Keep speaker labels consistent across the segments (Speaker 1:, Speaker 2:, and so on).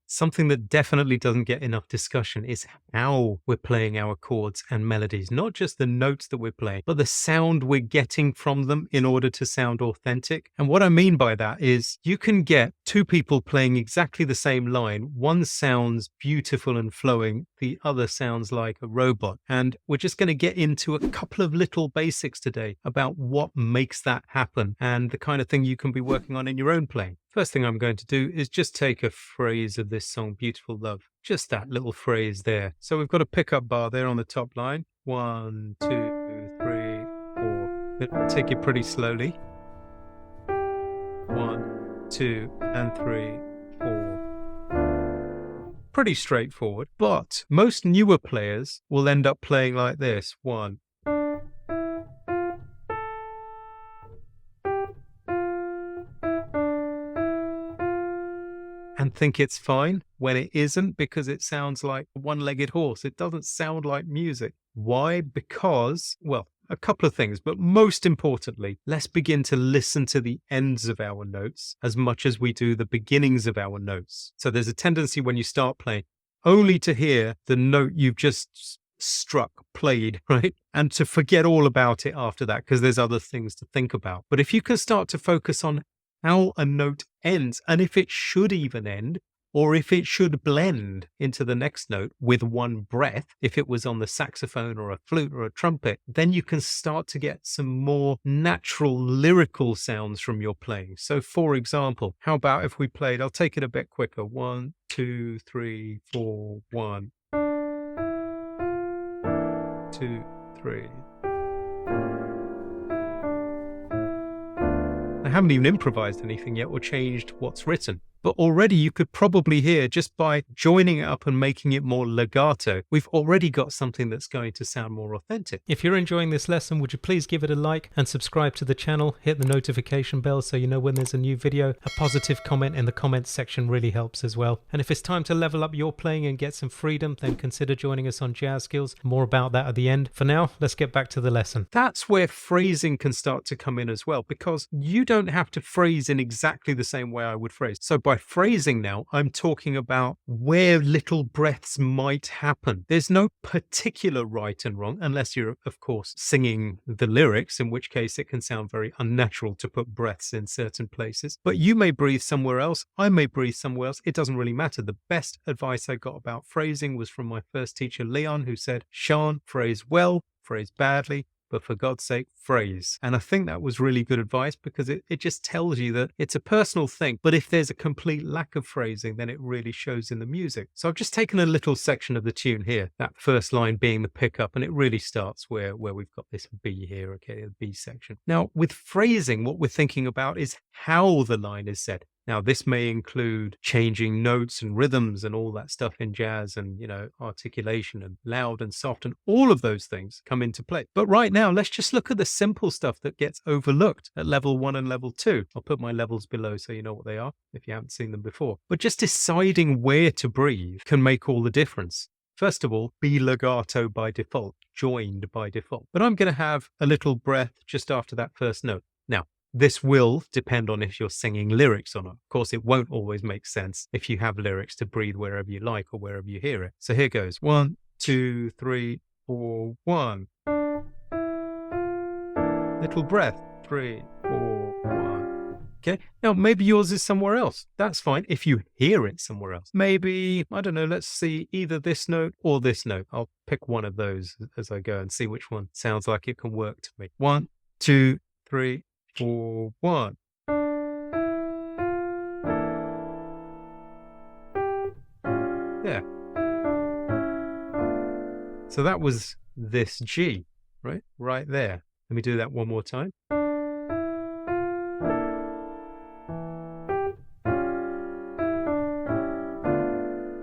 Speaker 1: something that definitely doesn't get enough discussion is how we're playing our chords and melodies. Not just the notes that we're playing, but the sound we're getting from them in order to sound authentic. And what I mean by that is you can get two people playing exactly the same line. One sounds beautiful and flowing, the other sounds like a robot. And we're just going to get into a couple of little basics today about what makes that happen and the kind of thing you can be working on in your own playing. First thing I'm going to do is just take a phrase of this song, Beautiful Love. Just that little phrase there. So we've got a pickup bar there on the top line. 1, 2, 3, 4. Take it pretty slowly. 1, 2, and 3, 4. Pretty straightforward, but most newer players will end up playing like this. 1. And think it's fine when it isn't, because it sounds like a one-legged horse. It doesn't sound like music. Why? Because, well, a couple of things, but most importantly, let's begin to listen to the ends of our notes as much as we do the beginnings of our notes. So there's a tendency when you start playing only to hear the note you've just struck, played, right? And to forget all about it after that, because there's other things to think about. But if you can start to focus on how a note ends, and if it should even end, or if it should blend into the next note with one breath, if it was on the saxophone or a flute or a trumpet, then you can start to get some more natural lyrical sounds from your playing. So for example, how about if we played, I'll take it a bit quicker, 1, 2, 3, 4, 1, 2, 3. I haven't even improvised anything yet or changed what's written. But already you could probably hear, just by joining it up and making it more legato, we've already got something that's going to sound more authentic. If you're enjoying this lesson, would you please give it a like and subscribe to the channel, hit the notification bell so you know when there's a new video. A positive comment in the comments section really helps as well. And if it's time to level up your playing and get some freedom, then consider joining us on Jazz Skills. More about that at the end. For now, let's get back to the lesson. That's where phrasing can start to come in as well, because you don't have to phrase in exactly the same way I would phrase. So by phrasing now, I'm talking about where little breaths might happen. There's no particular right and wrong, unless you're, of course, singing the lyrics, in which case it can sound very unnatural to put breaths in certain places. But you may breathe somewhere else, I may breathe somewhere else. It doesn't really matter. The best advice I got about phrasing was from my first teacher, Leon, who said, Sean, phrase well, phrase badly, but for God's sake, phrase. And I think that was really good advice, because it just tells you that it's a personal thing. But if there's a complete lack of phrasing, then it really shows in the music. So I've just taken a little section of the tune here, that first line being the pickup, and it really starts where we've got this B here, okay, the B section. Now, with phrasing, what we're thinking about is how the line is said. Now, this may include changing notes and rhythms and all that stuff in jazz, and, articulation and loud and soft, and all of those things come into play. But right now, let's just look at the simple stuff that gets overlooked at level 1 and level 2. I'll put my levels below so you know what they are if you haven't seen them before. But just deciding where to breathe can make all the difference. First of all, be legato by default, joined by default. But I'm going to have a little breath just after that first note. Now, this will depend on if you're singing lyrics or not. Of course, it won't always make sense if you have lyrics to breathe wherever you like or wherever you hear it. So here goes. 1, 2, 3, 4, 1. Little breath. 3, 4, 1. Okay. Now, maybe yours is somewhere else. That's fine if you hear it somewhere else. Maybe, I don't know, let's see either this note or this note. I'll pick one of those as I go and see which one sounds like it can work to me. 1, 2, 3, 4, 1. Yeah. So that was this G, right? Right there. Let me do that one more time.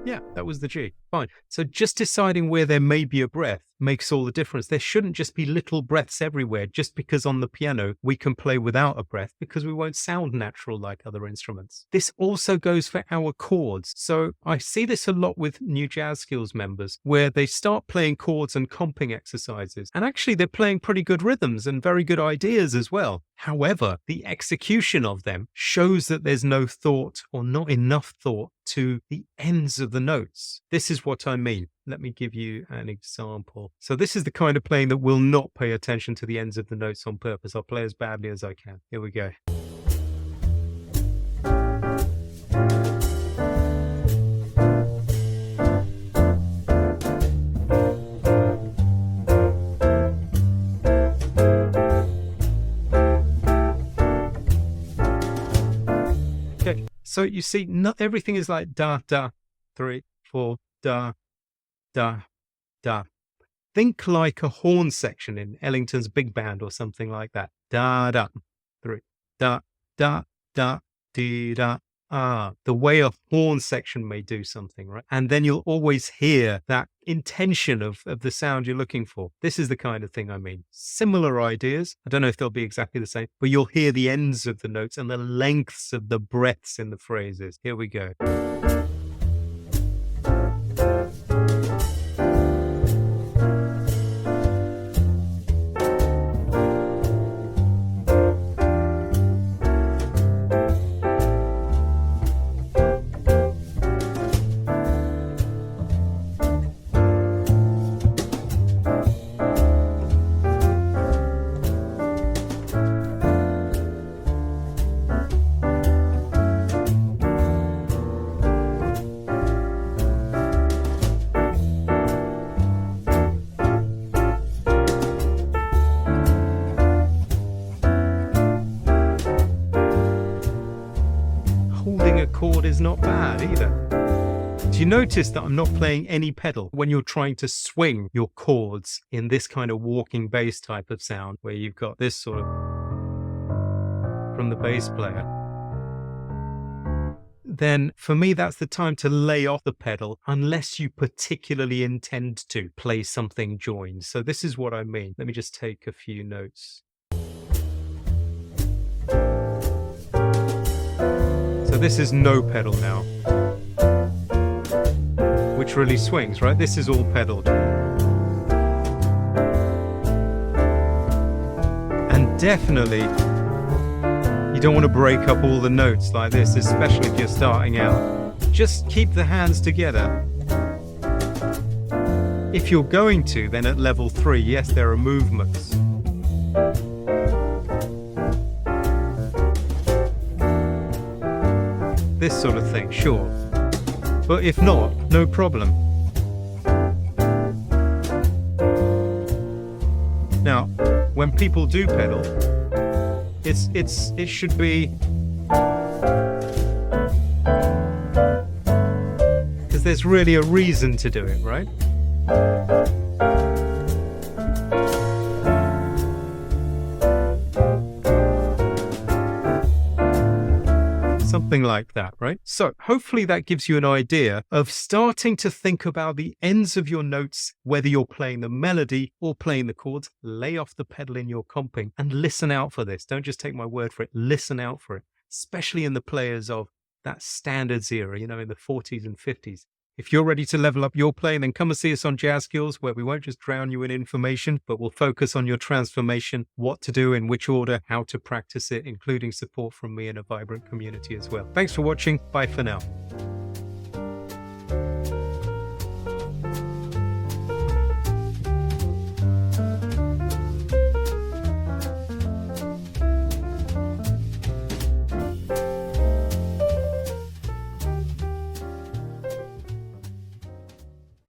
Speaker 1: Yeah, that was the G. Fine. So just deciding where there may be a breath makes all the difference. There shouldn't just be little breaths everywhere just because on the piano we can play without a breath, because we won't sound natural like other instruments. This also goes for our chords. So I see this a lot with new Jazz Skills members, where they start playing chords and comping exercises, and actually they're playing pretty good rhythms and very good ideas as well. However, the execution of them shows that there's no thought or not enough thought to the ends of the notes. This is what I mean. Let me give you an example. So this is the kind of playing that will not pay attention to the ends of the notes on purpose. I'll play as badly as I can. Here we go. Okay, so you see, not everything is like da, da, 3, 4, da, da, da. Think like a horn section in Ellington's big band or something like that. Da, da, 3, da, da, da, dee, da, ah. The way a horn section may do something, right? And then you'll always hear that intention of the sound you're looking for. This is the kind of thing I mean. Similar ideas. I don't know if they'll be exactly the same, but you'll hear the ends of the notes and the lengths of the breaths in the phrases. Here we go. Chord is not bad either. Do you notice that I'm not playing any pedal when you're trying to swing your chords in this kind of walking bass type of sound, where you've got this sort of from the bass player? Then for me, that's the time to lay off the pedal, unless you particularly intend to play something joined. So this is what I mean. Let me just take a few notes. So this is no pedal now, which really swings, right? This is all pedaled. And definitely, you don't want to break up all the notes like this, especially if you're starting out. Just keep the hands together. If you're going to, then at level 3, yes, there are movements. This sort of thing, sure. But if not, no problem. Now, when people do pedal, it should be, because there's really a reason to do it, right? Something like that, right? So hopefully that gives you an idea of starting to think about the ends of your notes, whether you're playing the melody or playing the chords. Lay off the pedal in your comping and listen out for this. Don't just take my word for it. Listen out for it, especially in the players of that standards era, you know, in the 40s and 50s. If you're ready to level up your playing, then come and see us on Jazz Skills, where we won't just drown you in information, but we'll focus on your transformation, what to do, in which order, how to practice it, including support from me and a vibrant community as well. Thanks for watching. Bye for now.